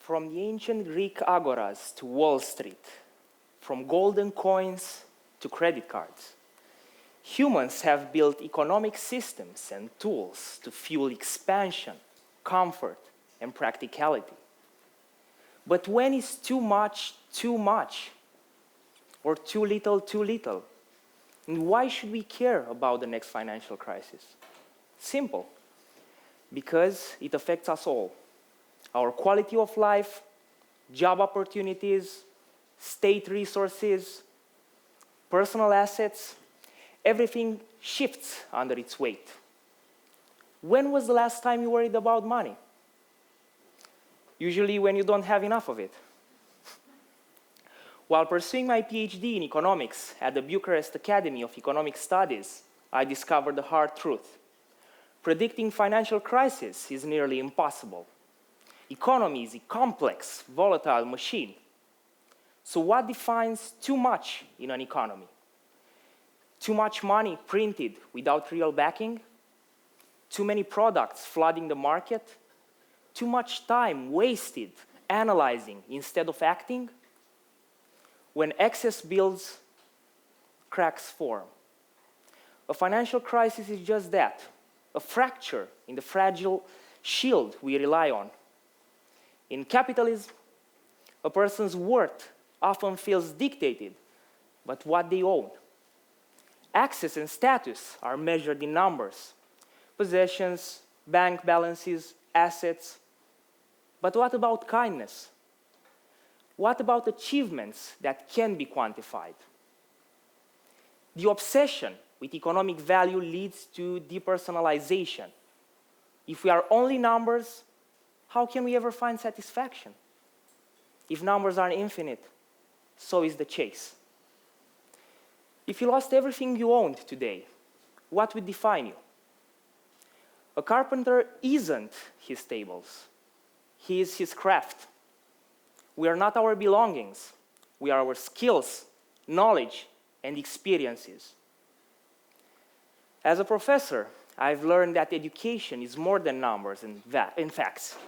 From the ancient Greek agoras to Wall Street, from golden coins to credit cards, humans have built economic systems and tools to fuel expansion, comfort, and practicality. But when is too much, or too little, too little? And why should we care about the next financial crisis? Simple. Because it affects us all. Our quality of life, job opportunities, state resources, personal assets, everything shifts under its weight. When was the last time you worried about money? Usually when you don't have enough of it. While pursuing my PhD in economics at the Bucharest Academy of Economic Studies, I discovered the hard truth. Predicting financial crisis is nearly impossible. Economy is a complex, volatile machine. So what defines too much in an economy? Too much money printed without real backing? Too many products flooding the market? Too much time wasted analyzing instead of acting? When excess builds, cracks form. A financial crisis is just that, a fracture in the fragile shield we rely on. In capitalism, a person's worth often feels dictated by what they own. Access and status are measured in numbers, possessions, bank balances, assets. But what about kindness? What about achievements that can be quantified? The obsession with economic value leads to depersonalization. If we are only numbers, how can we ever find satisfaction? If numbers are infinite, so is the chase. If you lost everything you owned today, what would define you? A carpenter isn't his tables. He is his craft. We are not our belongings. We are our skills, knowledge, and experiences. As a professor, I've learned that education is more than numbers and facts.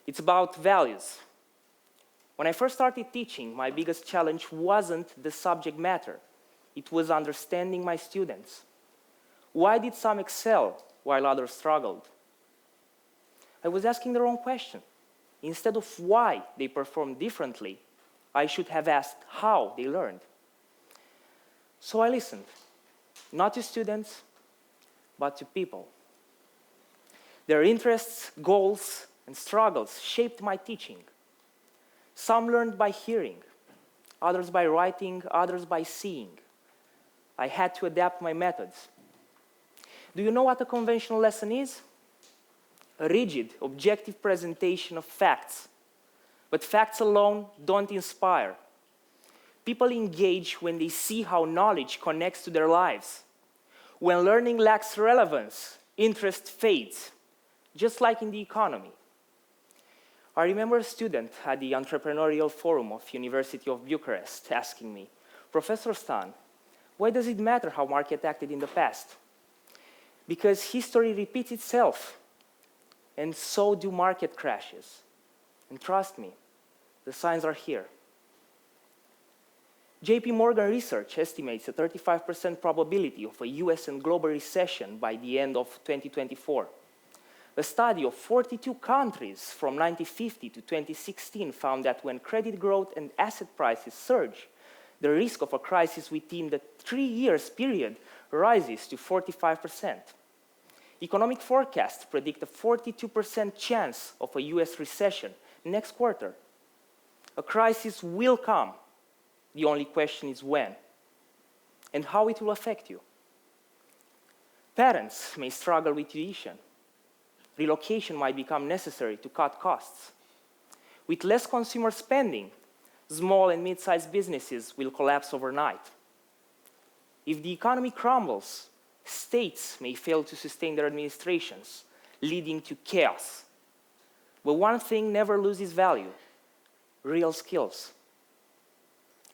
It's about values. When I first started teaching, my biggest challenge wasn't the subject matter. It was understanding my students. Why did some excel while others struggled? I was asking the wrong question. Instead of why they performed differently, I should have asked how they learned. So I listened, not to students, but to people. Their interests, goals, and struggles shaped my teaching. Some learned by hearing, others by writing, others by seeing. I had to adapt my methods. Do you know what a conventional lesson is? A rigid, objective presentation of facts. But facts alone don't inspire. People engage when they see how knowledge connects to their lives. When learning lacks relevance, interest fades, just like in the economy. I remember a student at the Entrepreneurial Forum of University of Bucharest asking me, Professor Stan, why does it matter how market acted in the past? Because history repeats itself, and so do market crashes. And trust me, the signs are here. JP Morgan research estimates a 35% probability of a US and global recession by the end of 2024. A study of 42 countries from 1950 to 2016 found that when credit growth and asset prices surge, the risk of a crisis within the 3 years period rises to 45%. Economic forecasts predict a 42% chance of a US recession next quarter. A crisis will come. The only question is when and how it will affect you. Parents may struggle with tuition. Relocation might become necessary to cut costs. With less consumer spending, small and mid-sized businesses will collapse overnight. If the economy crumbles, states may fail to sustain their administrations, leading to chaos. But one thing never loses value: real skills.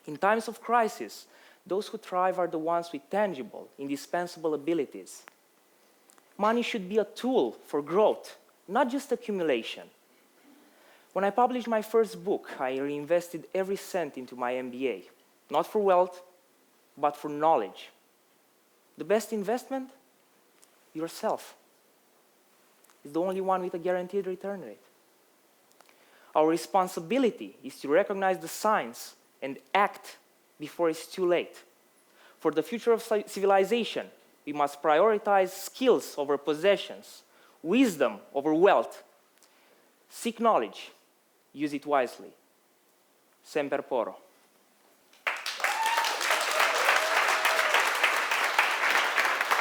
In times of crisis, those who thrive are the ones with tangible, indispensable abilities. Money should be a tool for growth, not just accumulation. When I published my first book, I reinvested every cent into my MBA, not for wealth, but for knowledge. The best investment? Yourself. It's the only one with a guaranteed return rate. Our responsibility is to recognize the signs and act before it's too late. For the future of civilization, we must prioritize skills over possessions, wisdom over wealth. Seek knowledge, use it wisely. Semper Poro.